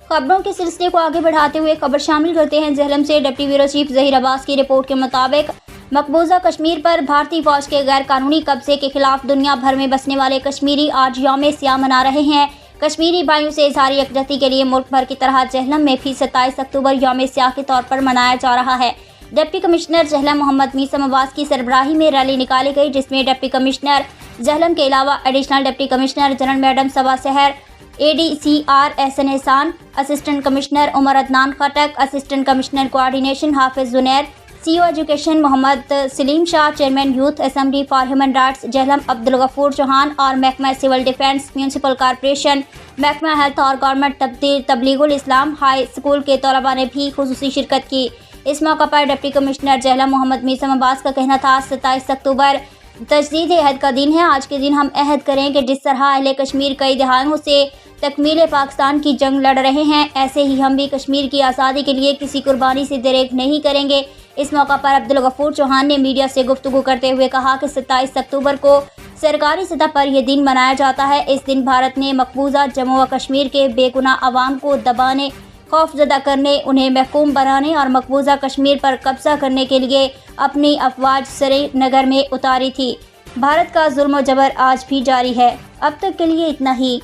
खबरों के सिलसिले को आगे बढ़ाते हुए खबर शामिल करते हैं जहलम से। Deputy bureau chief Zaheer Abbas की रिपोर्ट के मुताबिक मकबूजा कश्मीर पर भारतीय फौज के गैर कानूनी कब्जे के खिलाफ दुनिया भर में बसने वाले कश्मीरी आज यौम सियाह मना रहे हैं। कश्मीरी भाइयों से इजहार यकजहती के लिए मुल्क भर की तरह जहलम में भी 27 अक्टूबर यौम सियाह के तौर पर मनाया जा रहा है। डिप्टी कमिश्नर जहलम मोहम्मद मीसम अब्बास की सरबराही में रैली निकाली गई, जिसमें डिप्टी कमिश्नर जहलम के अलावा additional deputy commissioner general madam Saba Sahar, ADCR Ahsan Ahsan, assistant commissioner Umar Adnan Khattak, assistant commissioner coordination Hafiz Junair, CO education Mohammad Saleem Shah, chairman youth assembly for human rights Jhelum Abdul Ghafoor Chauhan और महकमा सिविल डिफेंस, म्यूनसिपल कॉर्पोरेशन, महकमा हेल्थ और government Tablighul Islam high school के तलबा ने भी खुसूसी शिरकत की। इस मौका पर डिप्टी कमिश्नर जहलम मोहम्मद मीसम अब्बास का कहना था, 27 अक्टूबर तजदीद अहद का दिन है। आज के दिन हम अहद करें कि जिस तरह अहले कश्मीर कई दहाइयों से तकमील पाकिस्तान की जंग लड़ रहे हैं, ऐसे ही हम भी कश्मीर की आज़ादी के लिए किसी कुर्बानी से दरेक नहीं करेंगे। इस मौका पर अब्दुल गफूर चौहान ने मीडिया से गुफ्तगू करते हुए कहा कि 27 अक्टूबर को सरकारी सतह पर यह दिन मनाया जाता है। इस दिन भारत ने मकबूजा जम्मू व कश्मीर के बेगुनाह अवाम को दबाने, खौफजदा करने, उन्हें महकूम बनाने और मकबूजा कश्मीर पर कब्जा करने के लिए अपनी अफवाज श्रीनगर में उतारी थी। भारत का जुल्म व जबर आज भी जारी है। अब तक के लिए इतना ही।